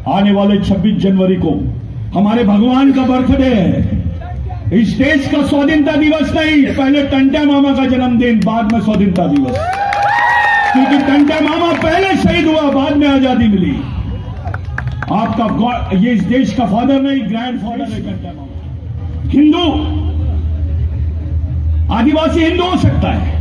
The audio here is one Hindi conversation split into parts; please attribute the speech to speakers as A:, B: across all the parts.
A: आने वाले 26 जनवरी को हमारे भगवान का बर्थडे है। इस देश का स्वाधीनता दिवस नहीं, पहले टंटा मामा का जन्मदिन, बाद में स्वाधीनता दिवस, क्योंकि टंटा मामा पहले शहीद हुआ, बाद में आजादी मिली। आपका ये इस देश का फादर नहीं, ग्रैंड फादर है टंटा मामा। हिंदू आदिवासी हिंदू हो सकता है,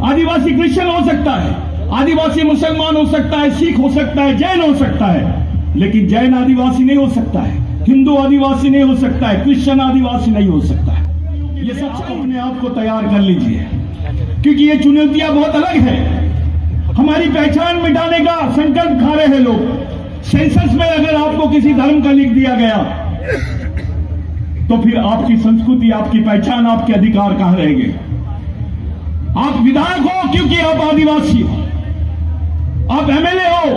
A: आदिवासी क्रिश्चियन हो सकता है, आदिवासी मुसलमान हो सकता है, सिख हो सकता है, जैन हो सकता है, लेकिन जैन आदिवासी नहीं हो सकता है, हिंदू आदिवासी नहीं हो सकता है, क्रिश्चियन आदिवासी नहीं हो सकता है। ये सब अपने आप को तैयार कर लीजिए, क्योंकि ये चुनौतियां बहुत अलग है। हमारी पहचान मिटाने का संकल्प खा रहे हैं लोग। सेंसस में अगर आपको किसी धर्म का लिख दिया गया तो फिर आपकी संस्कृति, आपकी पहचान, आपके अधिकार कहां रहेंगे? आप विधायक हो क्योंकि आप आदिवासी हो, आप एमएलए हो,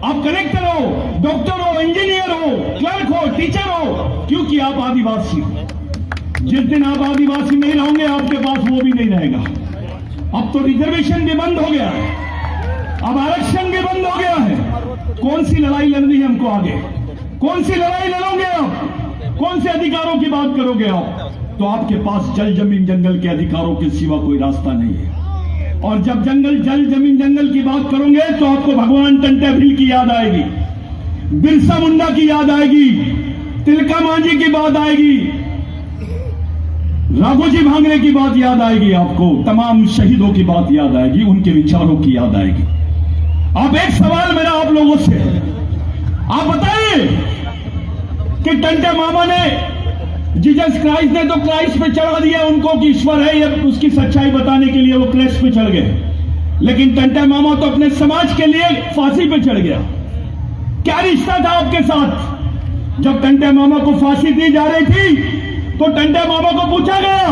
A: आप कलेक्टर हो, डॉक्टर हो, इंजीनियर हो, क्लर्क हो, टीचर हो, क्योंकि आप आदिवासी हो। जिस दिन आप आदिवासी नहीं रहोगे, आपके पास वो भी नहीं रहेगा। अब तो रिजर्वेशन भी बंद हो गया है, अब आरक्षण भी बंद हो गया है। कौन सी लड़ाई लड़नी है हमको आगे? कौन सी लड़ाई लड़ोगे आप? कौन से अधिकारों की बात करोगे आप? तो आपके पास जल जमीन जंगल के अधिकारों के सिवा कोई रास्ता नहीं है। और जब जल जमीन जंगल की बात करोगे तो आपको भगवान टंटा भील की याद आएगी, बिरसा मुंडा की याद आएगी, तिलका मांझी की बात आएगी, राघोजी भांगरे की बात याद आएगी, आपको तमाम शहीदों की बात याद आएगी, उनके विचारों की याद आएगी। अब एक सवाल मेरा आप लोगों से है, आप बताइए कि टंटा मामा ने, जीसस क्राइस्ट ने तो क्राइस्ट पे चढ़ा दिया उनको कि ईश्वर है, ये उसकी सच्चाई बताने के लिए वो क्राइस्ट पे चढ़ गए, लेकिन टंटा मामा तो अपने समाज के लिए फांसी पे चढ़ गया। क्या रिश्ता था आपके साथ? जब टंटा मामा को फांसी दी जा रही थी तो टंटा मामा को पूछा गया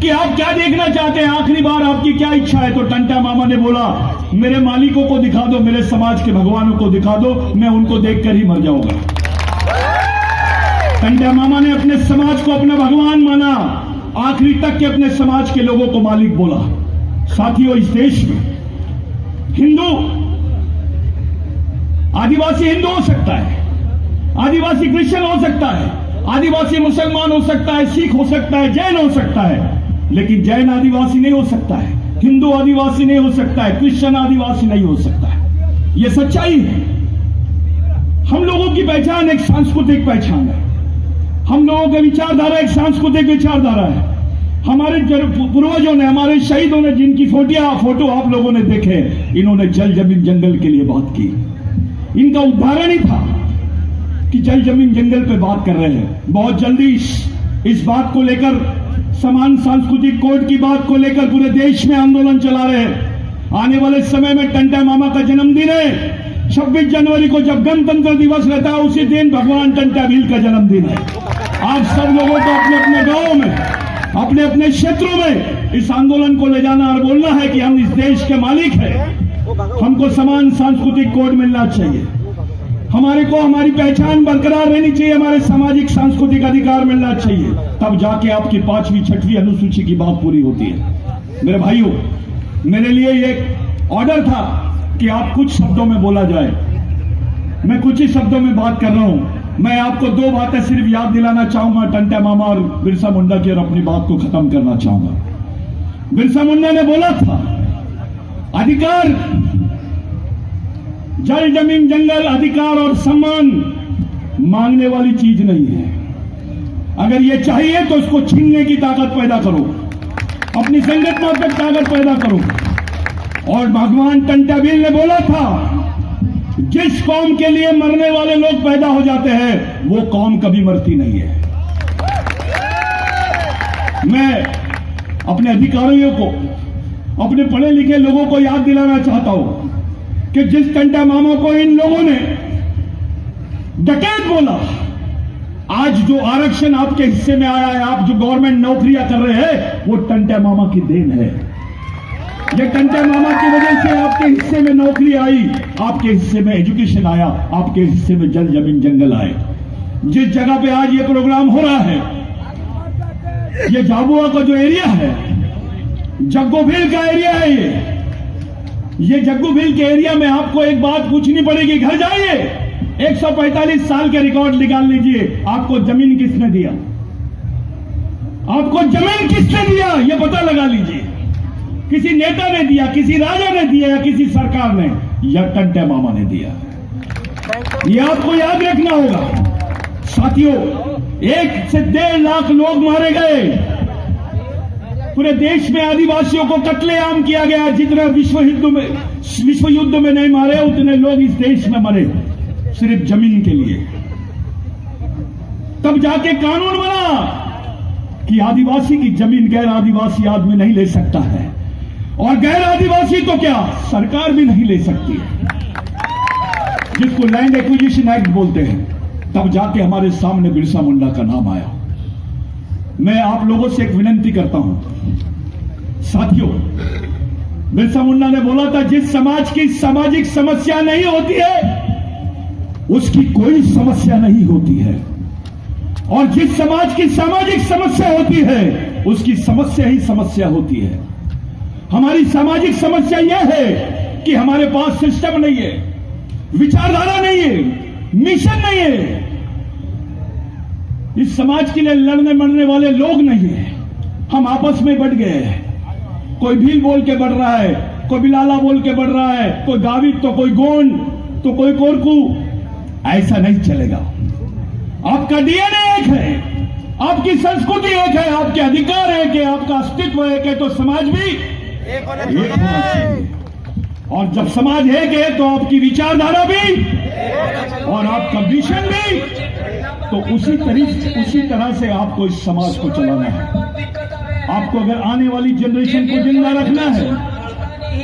A: कि आप क्या देखना चाहते हैं, आखिरी बार आपकी क्या इच्छा है? तो टंटा मामा ने बोला, मेरे मालिकों को दिखा दो, मेरे समाज के भगवानों को दिखा दो, मैं उनको देखकर ही मर जाऊंगा। टंटा मामा ने अपने समाज को अपना भगवान माना, आखिरी तक के अपने समाज के लोगों को मालिक बोला। साथियों, इस देश में हिंदू आदिवासी हिंदू हो सकता है, आदिवासी क्रिश्चियन हो सकता है, आदिवासी मुसलमान हो सकता है, सिख हो सकता है, जैन हो सकता है, लेकिन जैन आदिवासी नहीं हो सकता है, हिंदू आदिवासी नहीं हो सकता है, क्रिश्चियन आदिवासी नहीं हो सकता है। यह सच्चाई है। हम लोगों की पहचान एक सांस्कृतिक पहचान है, हम लोगों की विचारधारा एक सांस्कृतिक विचारधारा है। हमारे पूर्वजों ने, हमारे शहीदों ने, जिनकी फोटो आप लोगों ने देखे, इन्होंने जल जमीन जंगल के लिए बात की। इनका उदाहरण ही था कि जल जमीन जंगल पे बात कर रहे हैं। बहुत जल्दी इस बात को लेकर, समान सांस्कृतिक कोड की बात को लेकर पूरे देश में आंदोलन चला रहे हैं। आने वाले समय में टंटा मामा का जन्मदिन है, 26 जनवरी को जब गणतंत्र दिवस रहता है, उसी दिन भगवान टंटा भील का जन्मदिन है। आप सब लोगों को अपने अपने गांवों में, अपने अपने क्षेत्रों में इस आंदोलन को ले जाना और बोलना है कि हम इस देश के मालिक हैं, हमको समान सांस्कृतिक कोड मिलना चाहिए, हमारे को हमारी पहचान बरकरार रहनी चाहिए, हमारे सामाजिक सांस्कृतिक अधिकार मिलना चाहिए, तब जाके आपकी 5वीं 6वीं अनुसूची की बात पूरी होती है। मेरे भाइयों, मेरे लिए एक ऑर्डर था कि आप कुछ शब्दों में बोला जाए। मैं कुछ ही शब्दों में बात कर रहा हूं। मैं आपको 2 बातें सिर्फ याद दिलाना चाहूंगा, टंटा मामा और बिरसा मुंडा की, और अपनी बात को खत्म करना चाहूंगा। बिरसा मुंडा ने बोला था, अधिकार, जल जमीन जंगल, अधिकार और सम्मान मांगने वाली चीज नहीं है। अगर ये चाहिए तो उसको छीनने की ताकत पैदा करो, अपनी संगठनात्मक ताकत पैदा करो। और भगवान टंटा भील ने बोला था, जिस कौम के लिए मरने वाले लोग पैदा हो जाते हैं, वो कौम कभी मरती नहीं है। मैं अपने अधिकारियों को, अपने पढ़े लिखे लोगों को याद दिलाना चाहता हूं कि जिस टंटा मामा को इन लोगों ने डकैत बोला, आज जो आरक्षण आपके हिस्से में आया है, आप जो गवर्नमेंट नौकरियां कर रहे हैं, वो टंटा मामा की देन है। ये टंटा मामा की वजह से आपके हिस्से में नौकरी आई, आपके हिस्से में एजुकेशन आया, आपके हिस्से में जल जमीन जंगल आए। जिस जगह पे आज ये प्रोग्राम हो रहा है, ये झाबुआ का जो एरिया है, जग्गू भील का एरिया है, ये जग्गू भील के एरिया में आपको एक बात पूछनी पड़ेगी। घर जाइए, 145 साल के रिकॉर्ड निकाल लीजिए। आपको जमीन किसने दिया? आपको जमीन किसने दिया ये पता लगा लीजिए। किसी नेता ने दिया, किसी राजा ने दिया, या किसी सरकार ने, या टंटे मामा ने दिया? ये आपको याद रखना होगा। साथियों, 1 से 1.5 लाख लोग मारे गए। पूरे देश में आदिवासियों को कत्लेआम किया गया। जितना विश्व युद्ध में नहीं मारे, उतने लोग इस देश में मरे सिर्फ जमीन के लिए। तब जाके कानून बना कि आदिवासी की जमीन गैर आदिवासी आदमी नहीं ले सकता है, और गैर आदिवासी तो क्या सरकार भी नहीं ले सकती है, जिसको लैंड एक्विजिशन एक्ट बोलते हैं। तब जाके हमारे सामने बिरसा मुंडा का नाम आया। मैं आप लोगों से एक विनती करता हूं साथियों, बिरसा मुंडा ने बोला था जिस समाज की सामाजिक समस्या नहीं होती है उसकी कोई समस्या नहीं होती है, और जिस समाज की सामाजिक समस्या होती है उसकी समस्या ही समस्या होती है। हमारी सामाजिक समस्या यह है कि हमारे पास सिस्टम नहीं है, विचारधारा नहीं है, मिशन नहीं है। इस समाज के लिए लड़ने मरने वाले लोग नहीं है। हम आपस में बढ़ गए हैं। कोई भील बोल के बढ़ रहा है, कोई बिलाला बोल के बढ़ रहा है, कोई गावित तो कोई गोंड तो कोई कोरकू। ऐसा नहीं चलेगा। आपका डीएनए एक है, आपकी संस्कृति एक है, आपके अधिकार एक है, आपका अस्तित्व एक है, तो समाज भी एक होना चाहिए। और जब समाज एक है तो आपकी विचारधारा भी और आपका मिशन भी, तो उसी तरह से आपको इस समाज को चलाना है। आपको अगर आने वाली जनरेशन को जिंदा रखना है,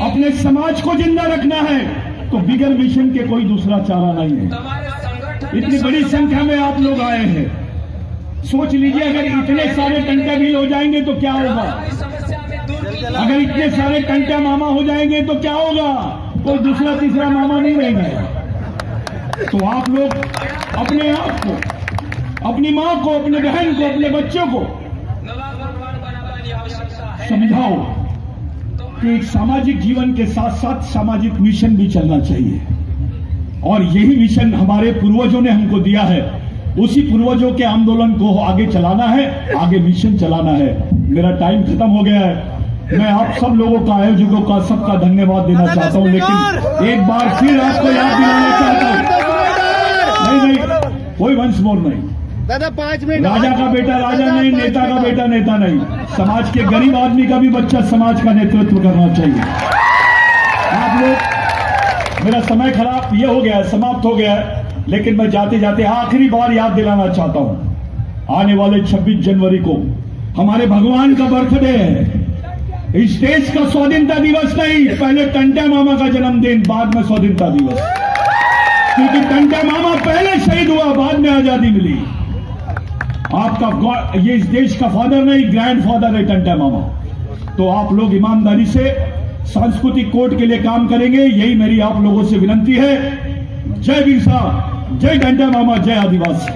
A: अपने समाज को जिंदा रखना है, तो बिगर मिशन के कोई दूसरा चारा नहीं है। इतनी बड़ी संख्या में आप लोग आए हैं। सोच लीजिए, अगर इतने सारे टंटे भी हो जाएंगे तो क्या होगा? अगर इतने सारे टंटे मामा हो जाएंगे तो क्या होगा? कोई दूसरा तीसरा मामा नहीं रहेगा। तो आप लोग अपने आप को, अपनी मां को, अपने बहन को, अपने बच्चों को समझाओ कि एक सामाजिक जीवन के साथ साथ सामाजिक मिशन भी चलना चाहिए। और यही मिशन हमारे पूर्वजों ने हमको दिया है। उसी पूर्वजों के आंदोलन को आगे चलाना है, आगे मिशन चलाना है। मेरा टाइम खत्म हो गया है। मैं आप सब लोगों का, आयोजकों का, सबका धन्यवाद देना चाहता हूं, लेकिन एक बार फिर आपको याद दिलाना चाहता हूं, नहीं, कोई वंस मोर नहीं।
B: दादा 5 मिनट।
A: राजा का बेटा राजा नहीं, नेता का बेटा नेता नहीं। समाज के गरीब आदमी का भी बच्चा समाज का नेतृत्व करना चाहिए। आप लोग, मेरा समय खराब ये हो गया, समाप्त हो गया है, लेकिन मैं जाते जाते आखिरी बार याद दिलाना चाहता हूं। आने वाले 26 जनवरी को हमारे भगवान का बर्थडे है। इस देश का स्वाधीनता दिवस नहीं, पहले टंटे मामा का जन्मदिन, बाद में स्वाधीनता दिवस। क्योंकि टंटे मामा पहले शहीद हुआ, बाद में आजादी मिली। आपका ये इस देश का फादर नहीं, ग्रैंड फादर है टंटे मामा। तो आप लोग ईमानदारी से सांस्कृतिक कोड के लिए काम करेंगे, यही मेरी आप लोगों से विनती है। जय बिरसा, जय टंटे मामा, जय आदिवासी।